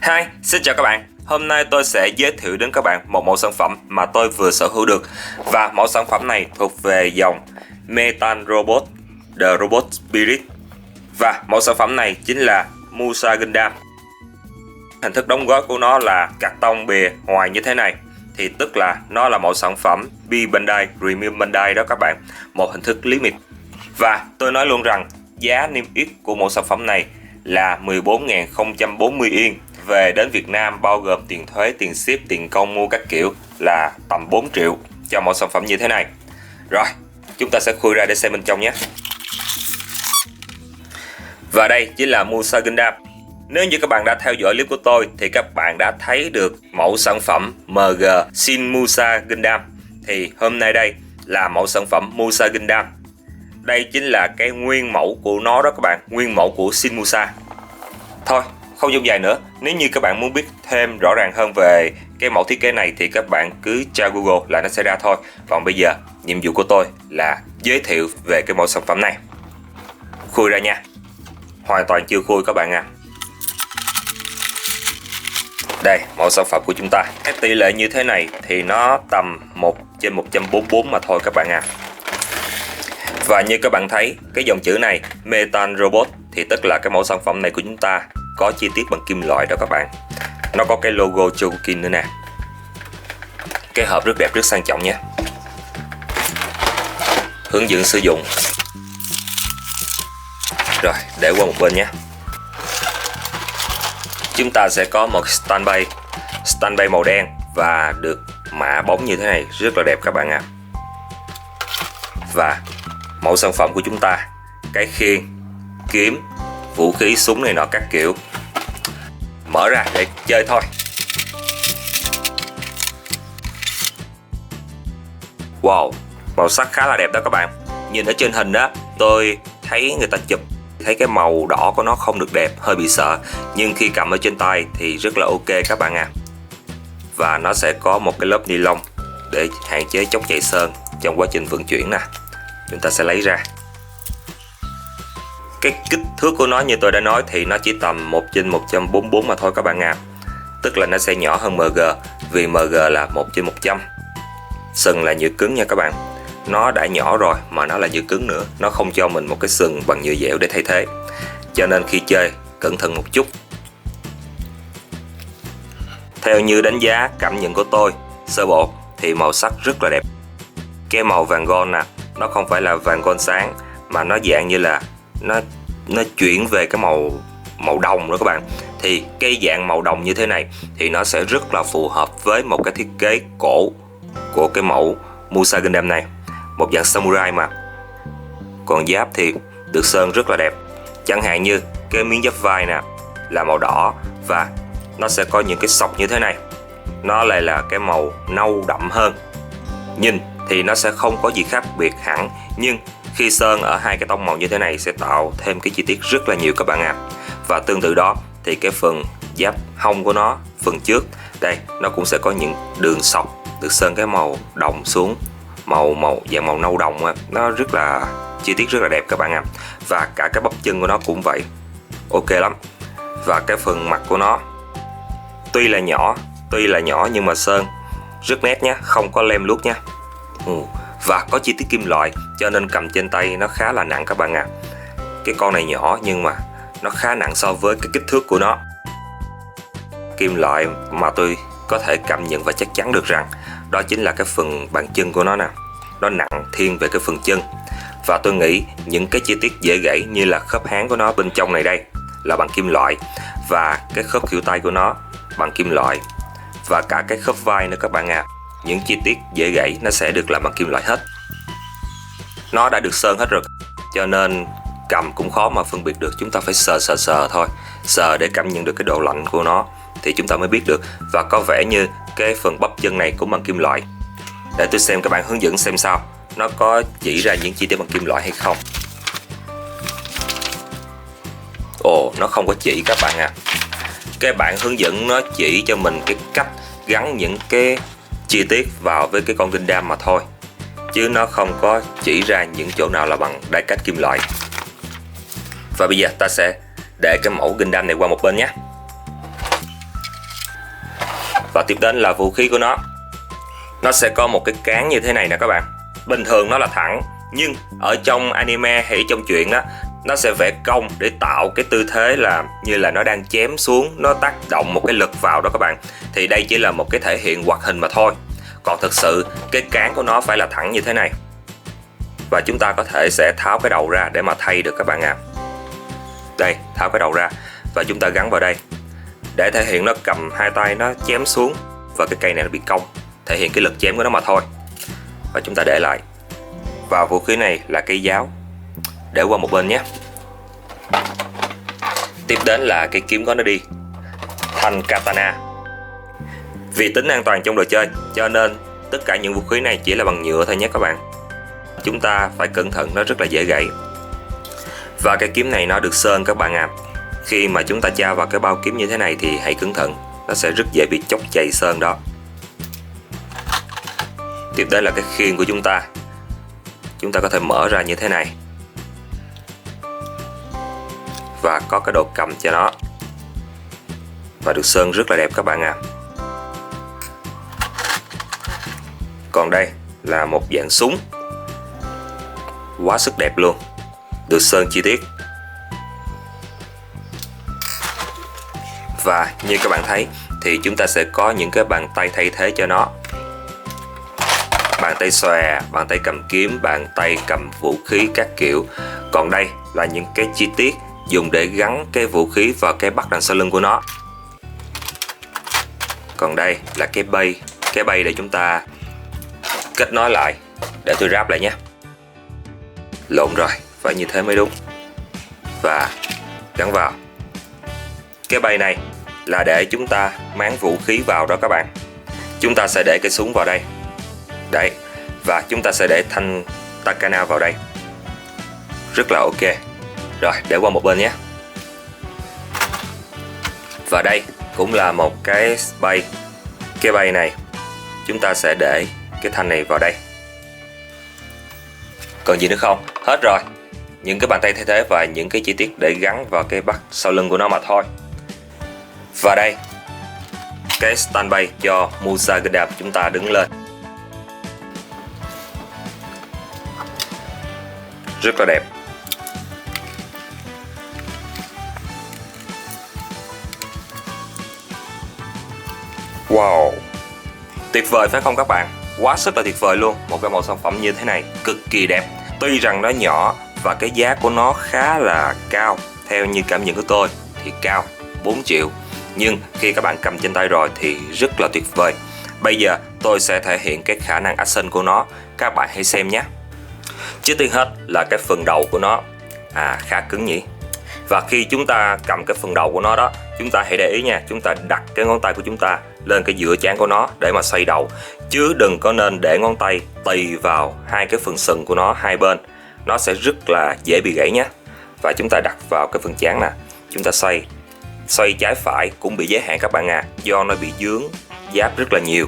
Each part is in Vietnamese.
Hi, xin chào các bạn. Hôm nay tôi sẽ giới thiệu đến các bạn một mẫu sản phẩm mà tôi vừa sở hữu được. Và mẫu sản phẩm này thuộc về dòng Metal Robot The Robot Spirit. Và mẫu sản phẩm này chính là Musa Gundam. Hình thức đóng gói của nó là cạc tông bìa ngoài như thế này. Thì tức là nó là mẫu sản phẩm B Bandai Premium Bandai đó các bạn. Một hình thức limit. Và tôi nói luôn rằng giá niêm yết của mẫu sản phẩm này là 14.040 Yên. Về đến Việt Nam bao gồm tiền thuế, tiền ship, tiền công mua các kiểu là tầm 4 triệu cho một sản phẩm như thế này. Rồi, chúng ta sẽ khui ra để xem bên trong nhé. Và đây chính là Musa Gundam. Nếu như các bạn đã theo dõi clip của tôi thì các bạn đã thấy được mẫu sản phẩm MG Shin Musa Gundam. Thì hôm nay đây là mẫu sản phẩm Musa Gundam. Đây chính là cái nguyên mẫu của nó đó các bạn, nguyên mẫu của Shin Musa. Thôi, không dông dài nữa, nếu như các bạn muốn biết thêm rõ ràng hơn về cái mẫu thiết kế này thì các bạn cứ tra Google là nó sẽ ra thôi. Còn bây giờ, nhiệm vụ của tôi là giới thiệu về cái mẫu sản phẩm này. Khui ra nha. Hoàn toàn chưa khui các bạn à. Đây, mẫu sản phẩm của chúng ta. Cái tỷ lệ như thế này thì nó tầm 1/144 mà thôi các bạn à. Và như các bạn thấy, cái dòng chữ này Metal Robot thì tức là cái mẫu sản phẩm này của chúng ta có chi tiết bằng kim loại đó các bạn. Nó có cái logo Chogokin nữa nè. Cái hộp rất đẹp, rất sang trọng nhé. Hướng dẫn sử dụng. Rồi, để qua một bên nhé. Chúng ta sẽ có một standby màu đen và được mạ bóng như thế này, rất là đẹp các bạn ạ. Và mẫu sản phẩm của chúng ta, cái khiên, kiếm, vũ khí, súng này nọ các kiểu. Mở ra để chơi thôi. Wow, màu sắc khá là đẹp đó các bạn. Nhìn ở trên hình đó, tôi thấy người ta chụp, thấy cái màu đỏ của nó không được đẹp, hơi bị sợ. Nhưng khi cầm ở trên tay thì rất là ok các bạn à. Và nó sẽ có một cái lớp ni lông để hạn chế chóc chạy sơn trong quá trình vận chuyển nè. Chúng ta sẽ lấy ra. Cái kích thước của nó như tôi đã nói thì nó chỉ tầm 1/144 mà thôi các bạn à. Tức là nó sẽ nhỏ hơn MG, vì MG là 1/100. Sừng là nhựa cứng nha các bạn. Nó đã nhỏ rồi mà nó là nhựa cứng nữa. Nó không cho mình một cái sừng bằng nhựa dẻo để thay thế. Cho nên khi chơi cẩn thận một chút. Theo như đánh giá cảm nhận của tôi sơ bộ thì màu sắc rất là đẹp. Cái màu vàng gold nè, nó không phải là vàng gold sáng mà nó dạng như là nó chuyển về cái màu đồng đó các bạn. Thì cái dạng màu đồng như thế này thì nó sẽ rất là phù hợp với một cái thiết kế cổ của cái mẫu Musa Gundam này. Một dạng samurai mà. Còn giáp thì được sơn rất là đẹp. Chẳng hạn như cái miếng giáp vai nè là màu đỏ và nó sẽ có những cái sọc như thế này. Nó lại là cái màu nâu đậm hơn. Nhìn thì nó sẽ không có gì khác biệt hẳn, nhưng khi sơn ở hai cái tông màu như thế này sẽ tạo thêm cái chi tiết rất là nhiều các bạn ạ. Và tương tự đó thì cái phần giáp hông của nó, phần trước đây nó cũng sẽ có những đường sọc được sơn cái màu đồng xuống, dạng màu nâu đồng á. Nó rất là chi tiết rất là đẹp các bạn ạ. Và cả cái bắp chân của nó cũng vậy, ok lắm. Và cái phần mặt của nó tuy là nhỏ nhưng mà sơn rất nét nhé, không có lem luốc nhé. Và có chi tiết kim loại cho nên cầm trên tay nó khá là nặng các bạn ạ. Cái con này nhỏ nhưng mà nó khá nặng so với cái kích thước của nó. Kim loại mà tôi có thể cảm nhận và chắc chắn được rằng đó chính là cái phần bàn chân của nó nè. Nó nặng thiên về cái phần chân. Và tôi nghĩ những cái chi tiết dễ gãy như là khớp háng của nó bên trong này đây là bằng kim loại. Và cái khớp khuỷu tay của nó bằng kim loại. Và cả cái khớp vai nữa các bạn ạ. Những chi tiết dễ gãy nó sẽ được làm bằng kim loại hết. Nó đã được sơn hết rồi cho nên cầm cũng khó mà phân biệt được. Chúng ta phải sờ thôi. Sờ để cảm nhận được cái độ lạnh của nó thì chúng ta mới biết được. Và có vẻ như cái phần bắp chân này cũng bằng kim loại. Để tôi xem các bạn hướng dẫn xem sao. Nó có chỉ ra những chi tiết bằng kim loại hay không. Ồ, nó không có chỉ các bạn ạ. Cái bạn hướng dẫn nó chỉ cho mình cái cách gắn những cái chi tiết vào với cái con Gundam mà thôi, chứ nó không có chỉ ra những chỗ nào là bằng đai cách kim loại. Và bây giờ ta sẽ để cái mẫu Gundam này qua một bên nhé. Và tiếp đến là vũ khí của nó. Nó sẽ có một cái cán như thế này nè các bạn. Bình thường nó là thẳng, nhưng ở trong anime hay trong truyện á, nó sẽ vẽ cong để tạo cái tư thế là như là nó đang chém xuống, nó tác động một cái lực vào đó các bạn. Thì đây chỉ là một cái thể hiện hoạt hình mà thôi. Còn thực sự cái cán của nó phải là thẳng như thế này. Và chúng ta có thể sẽ tháo cái đầu ra để mà thay được các bạn ạ. Đây, tháo cái đầu ra và chúng ta gắn vào đây để thể hiện nó cầm hai tay nó chém xuống và cái cây này nó bị cong, thể hiện cái lực chém của nó mà thôi. Và chúng ta để lại. Và vũ khí này là cây giáo, để qua một bên nhé. Tiếp đến là cây kiếm của nó đi, thanh katana. Vì tính an toàn trong đồ chơi cho nên tất cả những vũ khí này chỉ là bằng nhựa thôi nhé các bạn. Chúng ta phải cẩn thận, nó rất là dễ gãy. Và cái kiếm này nó được sơn các bạn ạ. Khi mà chúng ta tra vào cái bao kiếm như thế này thì hãy cẩn thận, nó sẽ rất dễ bị chóc chày sơn đó. Tiếp đến là cái khiên của chúng ta. Chúng ta có thể mở ra như thế này. Và có cái đồ cầm cho nó. Và được sơn rất là đẹp các bạn ạ. Còn đây là một dạng súng. Quá sức đẹp luôn, được sơn chi tiết. Và như các bạn thấy thì chúng ta sẽ có những cái bàn tay thay thế cho nó. Bàn tay xòe, bàn tay cầm kiếm, bàn tay cầm vũ khí các kiểu. Còn đây là những cái chi tiết dùng để gắn cái vũ khí vào cái bắt đằng sau lưng của nó. Còn đây là cái bay để chúng ta kết nối lại. Để tôi ráp lại nhé. Lộn rồi, phải như thế mới đúng. Và gắn vào. Cái bay này là để chúng ta máng vũ khí vào đó các bạn. Chúng ta sẽ để cái súng vào đây. Đấy. Và chúng ta sẽ để thanh katana vào đây. Rất là ok. Rồi, để qua một bên nhé. Và đây cũng là một cái bay. Cái bay này chúng ta sẽ để cái thanh này vào đây. Còn gì nữa không? Hết rồi. Những cái bàn tay thay thế và những cái chi tiết để gắn vào cái bắt sau lưng của nó mà thôi. Và đây, cái standby cho Musa Gundam chúng ta đứng lên. Rất là đẹp. Wow, tuyệt vời phải không các bạn? Quá sức là tuyệt vời luôn. Một cái mẫu sản phẩm như thế này cực kỳ đẹp. Tuy rằng nó nhỏ và cái giá của nó khá là cao. Theo như cảm nhận của tôi thì cao, 4 triệu. Nhưng khi các bạn cầm trên tay rồi thì rất là tuyệt vời. Bây giờ tôi sẽ thể hiện cái khả năng action của nó. Các bạn hãy xem nhé. Trước tiên hết là cái phần đầu của nó. Khá cứng nhỉ. Và khi chúng ta cầm cái phần đầu của nó đó, chúng ta hãy để ý nha. Chúng ta đặt cái ngón tay của chúng ta lên cái giữa trán của nó để mà xoay đầu. Chứ đừng có nên để ngón tay tì vào hai cái phần sừng của nó hai bên. Nó sẽ rất là dễ bị gãy nhé. Và chúng ta đặt vào cái phần trán nè. Chúng ta xoay trái phải cũng bị giới hạn các bạn à. Do nó bị dướng giáp rất là nhiều.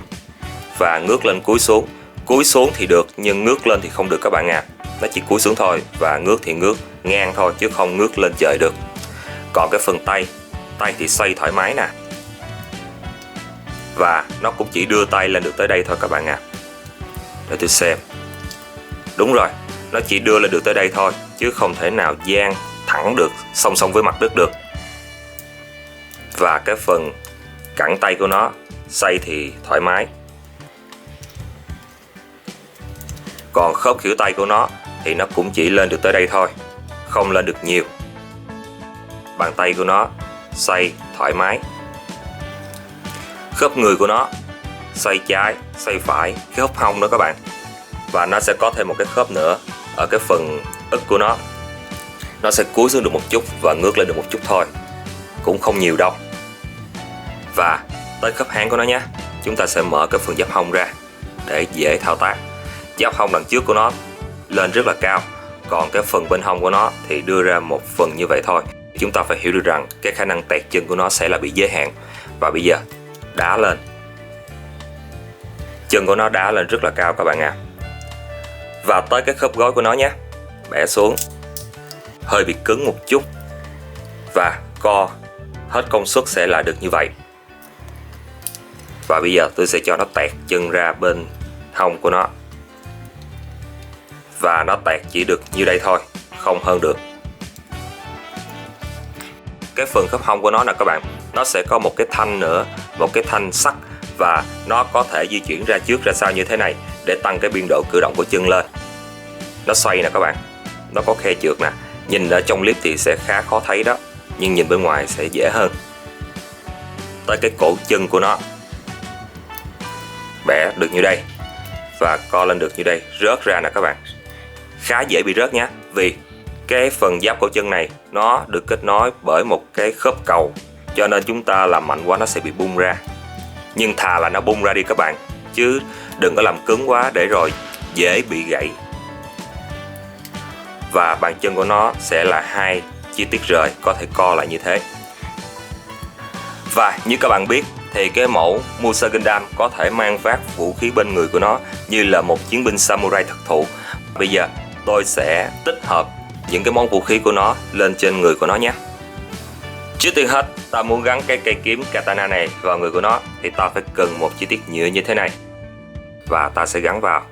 Và ngước lên cúi xuống. Cúi xuống thì được nhưng ngước lên thì không được các bạn à. Nó chỉ cúi xuống thôi. Và ngước thì ngước ngang thôi chứ không ngước lên trời được. Còn cái phần tay thì xoay thoải mái nè. Và nó cũng chỉ đưa tay lên được tới đây thôi các bạn à. Để tôi xem. Đúng rồi, nó chỉ đưa lên được tới đây thôi chứ không thể nào dang thẳng được song song với mặt đất được. Và cái phần cẳng tay của nó xoay thì thoải mái. Còn khớp khuỷu tay của nó thì nó cũng chỉ lên được tới đây thôi, không lên được nhiều. Bàn tay của nó xoay thoải mái. Khớp người của nó xoay trái, xoay phải, cái khớp hông nữa các bạn. Và nó sẽ có thêm một cái khớp nữa ở cái phần ức của nó. Nó sẽ cúi xuống được một chút và ngước lên được một chút thôi, cũng không nhiều đâu. Và tới khớp háng của nó nhé. Chúng ta sẽ mở cái phần giáp hông ra để dễ thao tác. Giáp hông đằng trước của nó lên rất là cao, còn cái phần bên hông của nó thì đưa ra một phần như vậy thôi. Chúng ta phải hiểu được rằng cái khả năng tẹt chân của nó sẽ là bị giới hạn. Và bây giờ đá lên. Chân của nó đá lên rất là cao các bạn ạ. Và tới cái khớp gối của nó nhé. Bẻ xuống. Hơi bị cứng một chút. Và co hết công suất sẽ là được như vậy. Và bây giờ tôi sẽ cho nó tẹt chân ra bên hông của nó. Và nó tẹt chỉ được như đây thôi, không hơn được. Cái phần khớp hông của nó nè các bạn, nó sẽ có một cái thanh nữa, một cái thanh sắt, và nó có thể di chuyển ra trước ra sau như thế này để tăng cái biên độ cử động của chân lên. Nó xoay nè các bạn, nó có khe trượt nè. Nhìn ở trong clip thì sẽ khá khó thấy đó, nhưng nhìn bên ngoài sẽ dễ hơn. Tới cái cổ chân của nó, bẻ được như đây và co lên được như đây, rớt ra nè các bạn. Khá dễ bị rớt nhé, vì cái phần giáp cổ chân này nó được kết nối bởi một cái khớp cầu, cho nên chúng ta làm mạnh quá nó sẽ bị bung ra. Nhưng thà là nó bung ra đi các bạn, chứ đừng có làm cứng quá để rồi dễ bị gãy. Và bàn chân của nó sẽ là hai chi tiết rời, có thể co lại như thế. Và như các bạn biết thì cái mẫu Musha Gundam có thể mang vác vũ khí bên người của nó như là một chiến binh samurai thực thụ. Bây giờ tôi sẽ tích hợp những cái món vũ khí của nó lên trên người của nó nhé. Trước tiên hết, ta muốn gắn cái cây kiếm katana này vào người của nó thì ta phải cần một chi tiết nhựa như thế này. Và ta sẽ gắn vào.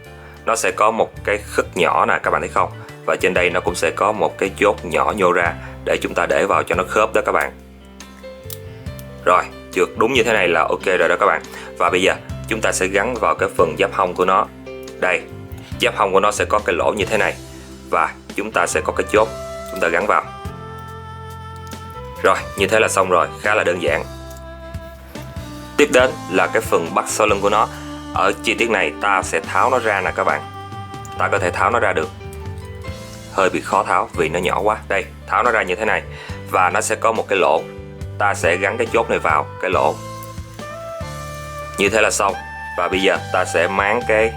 Nó sẽ có một cái khứt nhỏ nè, các bạn thấy không? Và trên đây nó cũng sẽ có một cái chốt nhỏ nhô ra để chúng ta để vào cho nó khớp đó các bạn. Rồi, trượt đúng như thế này là ok rồi đó các bạn. Và bây giờ chúng ta sẽ gắn vào cái phần giáp hông của nó. Đây, giáp hông của nó sẽ có cái lỗ như thế này. Và chúng ta sẽ có cái chốt, chúng ta gắn vào. Rồi, như thế là xong rồi, khá là đơn giản. Tiếp đến là cái phần bắt sau lưng của nó. Ở chi tiết này ta sẽ tháo nó ra nè các bạn. Ta có thể tháo nó ra được. Hơi bị khó tháo vì nó nhỏ quá. Đây, tháo nó ra như thế này. Và nó sẽ có một cái lỗ. Ta sẽ gắn cái chốt này vào cái lỗ. Như thế là xong. Và bây giờ ta sẽ máng cái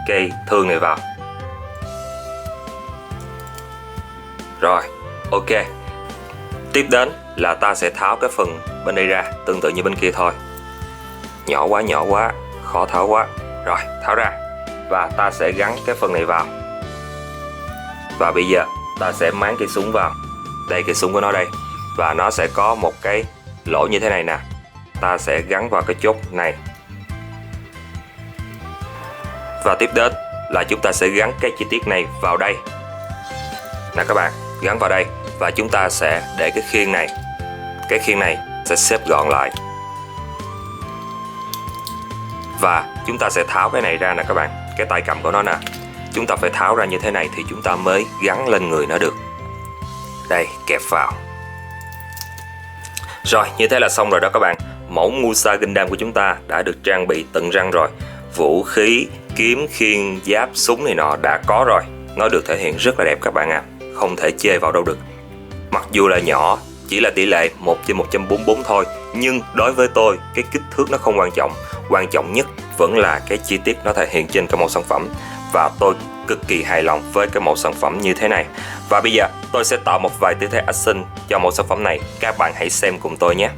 cây thương này vào. Rồi, ok. Tiếp đến là ta sẽ tháo cái phần bên đây ra, tương tự như bên kia thôi. Nhỏ quá, khó tháo quá. Rồi, tháo ra. Và ta sẽ gắn cái phần này vào. Và bây giờ ta sẽ máng cây súng vào. Đây, cây súng của nó đây. Và nó sẽ có một cái lỗ như thế này nè. Ta sẽ gắn vào cái chốt này. Và tiếp đến là chúng ta sẽ gắn cái chi tiết này vào đây nè các bạn, gắn vào đây. Và chúng ta sẽ để cái khiên này. Cái khiên này sẽ xếp gọn lại. Và chúng ta sẽ tháo cái này ra nè các bạn. Cái tay cầm của nó nè, chúng ta phải tháo ra như thế này thì chúng ta mới gắn lên người nó được. Đây, kẹp vào. Rồi, như thế là xong rồi đó các bạn. Mẫu Musha Gundam của chúng ta đã được trang bị tận răng rồi. Vũ khí, kiếm, khiên, giáp, súng này nọ đã có rồi. Nó được thể hiện rất là đẹp các bạn ạ. Không thể chê vào đâu được. Mặc dù là nhỏ, chỉ là tỷ lệ 1/144 thôi, nhưng đối với tôi, cái kích thước nó không quan trọng. Quan trọng nhất vẫn là cái chi tiết nó thể hiện trên cái mẫu sản phẩm. Và tôi cực kỳ hài lòng với cái mẫu sản phẩm như thế này. Và bây giờ tôi sẽ tạo một vài tư thế action cho mẫu sản phẩm này. Các bạn hãy xem cùng tôi nhé.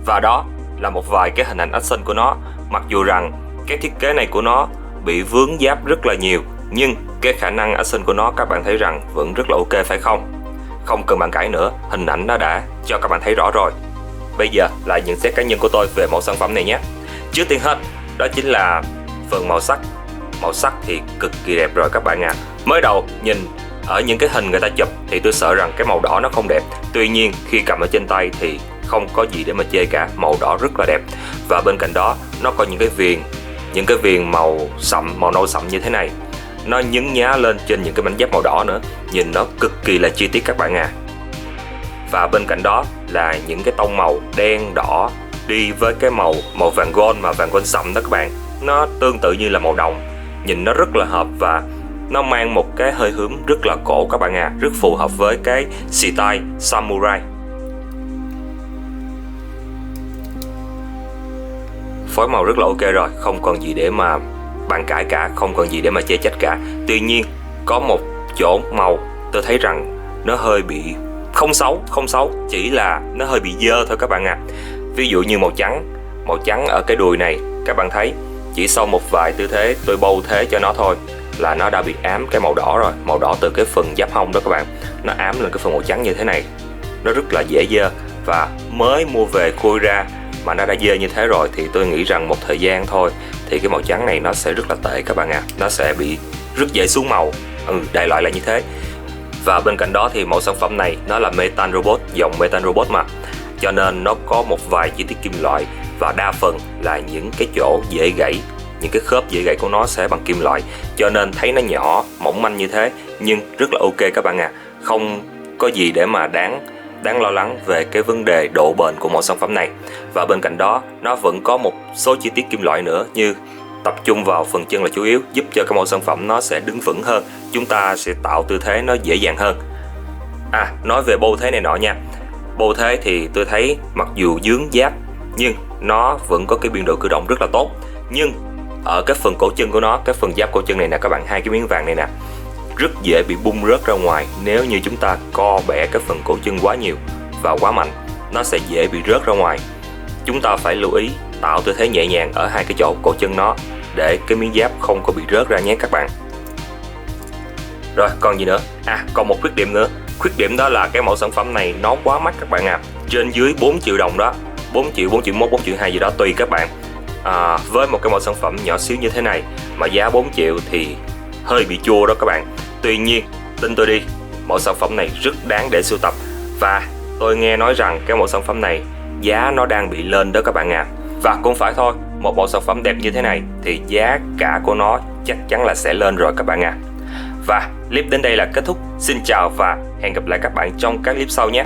Và đó là một vài cái hình ảnh action của nó. Mặc dù rằng cái thiết kế này của nó bị vướng giáp rất là nhiều, nhưng cái khả năng action của nó các bạn thấy rằng vẫn rất là ok phải không? Không cần bàn cãi nữa, hình ảnh nó đã cho các bạn thấy rõ rồi. bây giờ là nhận xét cá nhân của tôi về mẫu sản phẩm này nhé. Trước tiên hết, đó chính là phần màu sắc. Màu sắc thì cực kỳ đẹp rồi các bạn ạ. Mới đầu nhìn ở những cái hình người ta chụp thì tôi sợ rằng cái màu đỏ nó không đẹp. Tuy nhiên khi cầm ở trên tay thì không có gì để mà chê cả, màu đỏ rất là đẹp. Và bên cạnh đó nó có những cái viền màu sậm, màu nâu sậm như thế này. Nó nhấn nhá lên trên những cái mảnh giáp màu đỏ nữa, nhìn nó cực kỳ là chi tiết các bạn à. Và bên cạnh đó là những cái tông màu đen đỏ đi với cái màu vàng gold, mà vàng gold sậm đó các bạn. Nó tương tự như là màu đồng, nhìn nó rất là hợp và nó mang một cái hơi hướng rất là cổ các bạn à, rất phù hợp với cái style samurai. Phối màu rất là ok rồi, không còn gì để mà bàn cãi cả, không còn gì để mà chê trách cả. Tuy nhiên có một chỗ màu tôi thấy rằng nó hơi bị không xấu, chỉ là nó hơi bị dơ thôi các bạn à. Ví dụ như màu trắng ở cái đùi này, các bạn thấy chỉ sau một vài tư thế tôi bâu thế cho nó thôi là nó đã bị ám cái màu đỏ rồi. Màu đỏ từ cái phần giáp hông đó các bạn, nó ám lên cái phần màu trắng như thế này, nó rất là dễ dơ. Và mới mua về khui ra mà nó đã dơ như thế rồi thì tôi nghĩ rằng một thời gian thôi thì cái màu trắng này nó sẽ rất là tệ các bạn ạ. Nó sẽ bị rất dễ xuống màu, đại loại là như thế. Và bên cạnh đó thì mẫu sản phẩm này nó là Metal Robot, dòng Metal Robot mà, cho nên nó có một vài chi tiết kim loại và đa phần là những cái chỗ dễ gãy, những cái khớp dễ gãy của nó sẽ bằng kim loại, cho nên thấy nó nhỏ mỏng manh như thế nhưng rất là ok các bạn ạ. Không có gì để mà đáng lo lắng về cái vấn đề độ bền của mẫu sản phẩm này. Và bên cạnh đó nó vẫn có một số chi tiết kim loại nữa, như tập trung vào phần chân là chủ yếu, giúp cho cái mẫu sản phẩm nó sẽ đứng vững hơn, chúng ta sẽ tạo tư thế nó dễ dàng hơn. Nói về bô thế này nọ nha. Bô thế thì tôi thấy mặc dù dướng giáp nhưng nó vẫn có cái biên độ cử động rất là tốt. Nhưng ở cái phần cổ chân của nó, cái phần giáp cổ chân này nè các bạn, hai cái miếng vàng này nè, rất dễ bị bung rớt ra ngoài nếu như chúng ta co bẻ cái phần cổ chân quá nhiều và quá mạnh, nó sẽ dễ bị rớt ra ngoài. Chúng ta phải lưu ý tạo tư thế nhẹ nhàng ở hai cái chỗ cổ chân nó để cái miếng giáp không có bị rớt ra nhé các bạn. Rồi còn gì nữa? Còn một khuyết điểm nữa. Khuyết điểm đó là cái mẫu sản phẩm này nó quá mắc các bạn à. Trên dưới 4 triệu đồng đó, 4 triệu, 4 triệu 1, 4 triệu 2 gì đó tùy các bạn. Với một cái mẫu sản phẩm nhỏ xíu như thế này mà giá 4 triệu thì hơi bị chua đó các bạn. Tuy nhiên tin tôi đi, mẫu sản phẩm này rất đáng để sưu tập. Và tôi nghe nói rằng cái mẫu sản phẩm này giá nó đang bị lên đó các bạn à. Và cũng phải thôi, một mẫu sản phẩm đẹp như thế này thì giá cả của nó chắc chắn là sẽ lên rồi các bạn à. Và clip đến đây là kết thúc. Xin chào và hẹn gặp lại các bạn trong các clip sau nhé.